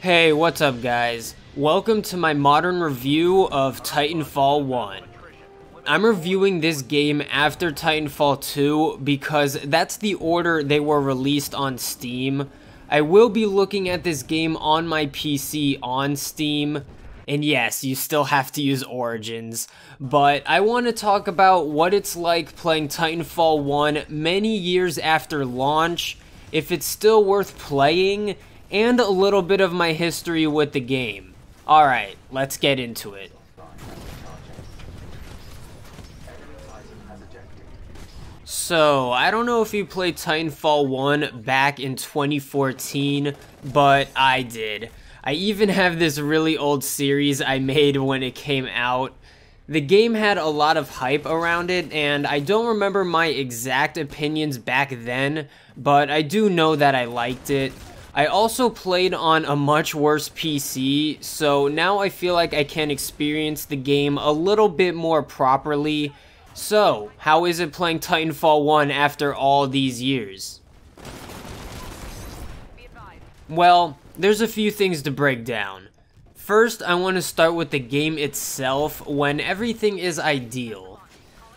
Hey, what's up guys? Welcome to my modern review of Titanfall 1. I'm reviewing this game after Titanfall 2 because that's the order they were released on Steam. I will be looking at this game on my PC on Steam, and yes, you still have to use Origins, but I want to talk about what it's like playing Titanfall 1 many years after launch, if it's still worth playing, and a little bit of my history with the game. Alright, let's get into it. So, I don't know if you played Titanfall 1 back in 2014, but I did. I even have this really old series I made when it came out. The game had a lot of hype around it, and I don't remember my exact opinions back then, but I do know that I liked it. I also played on a much worse PC, so now I feel like I can experience the game a little bit more properly. So, how is it playing Titanfall 1 after all these years? Well, there's a few things to break down. First, I want to start with the game itself when everything is ideal.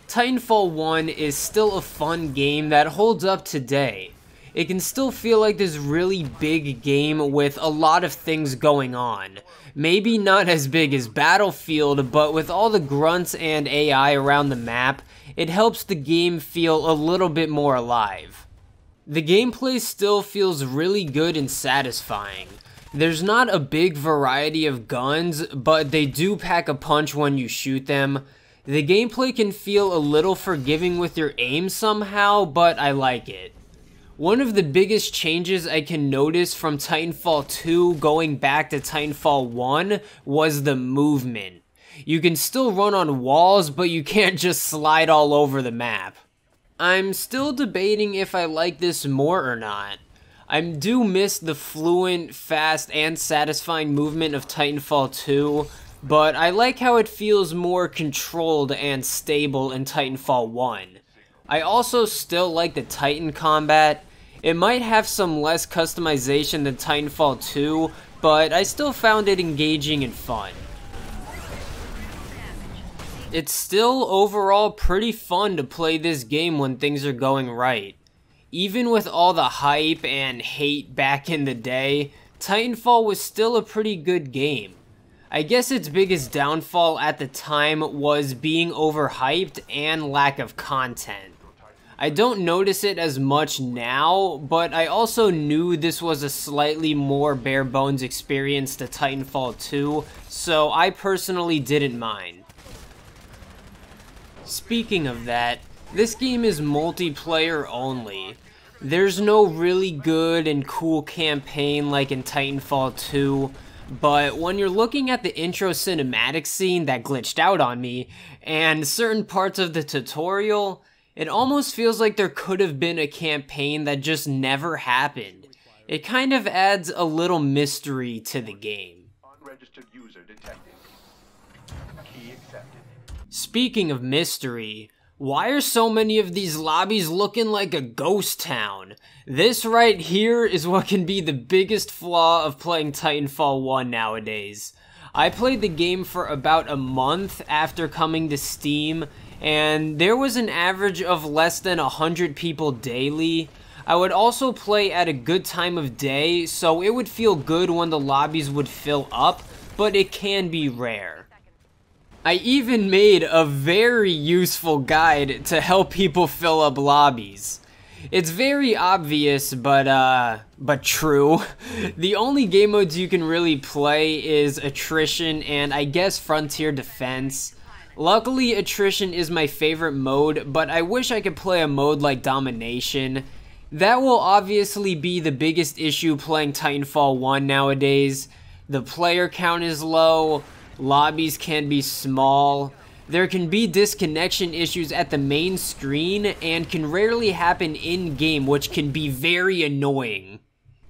Titanfall 1 is still a fun game that holds up today. It can still feel like this really big game with a lot of things going on. Maybe not as big as Battlefield, but with all the grunts and AI around the map, it helps the game feel a little bit more alive. The gameplay still feels really good and satisfying. There's not a big variety of guns, but they do pack a punch when you shoot them. The gameplay can feel a little forgiving with your aim somehow, but I like it. One of the biggest changes I can notice from Titanfall 2 going back to Titanfall 1 was the movement. You can still run on walls, but you can't just slide all over the map. I'm still debating if I like this more or not. I do miss the fluent, fast, and satisfying movement of Titanfall 2, but I like how it feels more controlled and stable in Titanfall 1. I also still like the Titan combat. It might have some less customization than Titanfall 2, but I still found it engaging and fun. It's still overall pretty fun to play this game when things are going right. Even with all the hype and hate back in the day, Titanfall was still a pretty good game. I guess its biggest downfall at the time was being overhyped and lack of content. I don't notice it as much now, but I also knew this was a slightly more bare bones experience to Titanfall 2, so I personally didn't mind. Speaking of that, this game is multiplayer only. There's no really good and cool campaign like in Titanfall 2, but when you're looking at the intro cinematic scene that glitched out on me, and certain parts of the tutorial, it almost feels like there could have been a campaign that just never happened. It kind of adds a little mystery to the game. Speaking of mystery, why are so many of these lobbies looking like a ghost town? This right here is what can be the biggest flaw of playing Titanfall 1 nowadays. I played the game for about a month after coming to Steam, and there was an average of less than 100 people daily. I would also play at a good time of day, so it would feel good when the lobbies would fill up, but it can be rare. I even made a very useful guide to help people fill up lobbies. It's very obvious, but true. The only game modes you can really play is Attrition and I guess Frontier Defense. Luckily, Attrition is my favorite mode, but I wish I could play a mode like Domination. That will obviously be the biggest issue playing Titanfall 1 nowadays. The player count is low, lobbies can be small, there can be disconnection issues at the main screen, and can rarely happen in-game, which can be very annoying.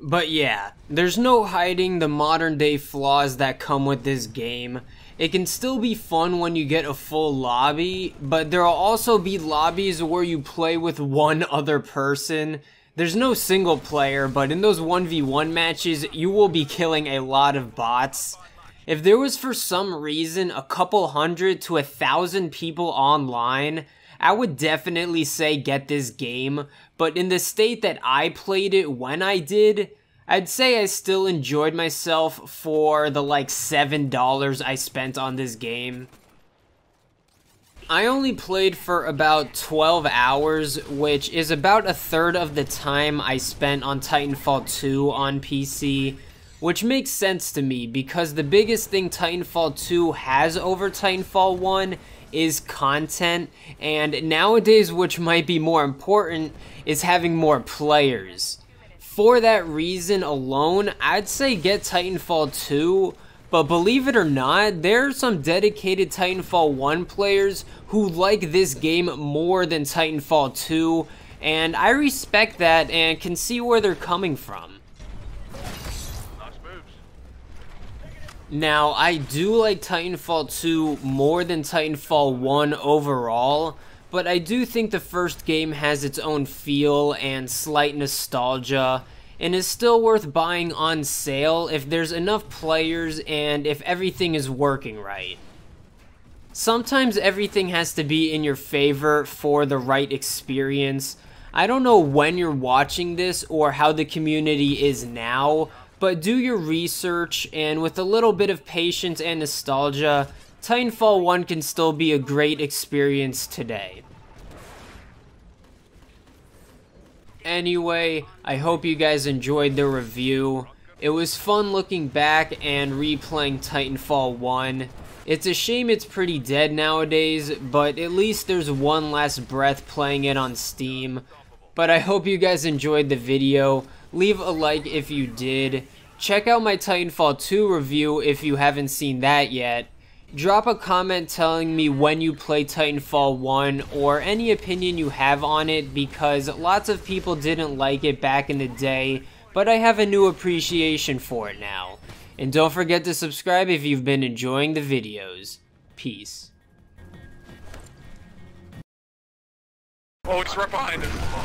But yeah, there's no hiding the modern day flaws that come with this game. It can still be fun when you get a full lobby, but there will also be lobbies where you play with one other person. There's no single player, but in those 1v1 matches, you will be killing a lot of bots. If there was for some reason a couple hundred to 1,000 people online, I would definitely say get this game, but in the state that I played it when I did, I'd say I still enjoyed myself for the like $7 I spent on this game. I only played for about 12 hours, which is about a third of the time I spent on Titanfall 2 on PC, which makes sense to me because the biggest thing Titanfall 2 has over Titanfall 1 is content, and nowadays, which might be more important, is having more players. For that reason alone, I'd say get Titanfall 2, but believe it or not, there are some dedicated Titanfall 1 players who like this game more than Titanfall 2, and I respect that and can see where they're coming from. Now, I do like Titanfall 2 more than Titanfall 1 overall, but I do think the first game has its own feel and slight nostalgia, and is still worth buying on sale if there's enough players and if everything is working right. Sometimes everything has to be in your favor for the right experience. I don't know when you're watching this or how the community is now, but do your research, and with a little bit of patience and nostalgia, Titanfall 1 can still be a great experience today. Anyway, I hope you guys enjoyed the review. It was fun looking back and replaying Titanfall 1. It's a shame it's pretty dead nowadays, but at least there's one last breath playing it on Steam. But I hope you guys enjoyed the video. Leave a like if you did. Check out my Titanfall 2 review if you haven't seen that yet. Drop a comment telling me when you play Titanfall 1 or any opinion you have on it, because lots of people didn't like it back in the day, but I have a new appreciation for it now. And don't forget to subscribe if you've been enjoying the videos. Peace. Oh, it's right behind us.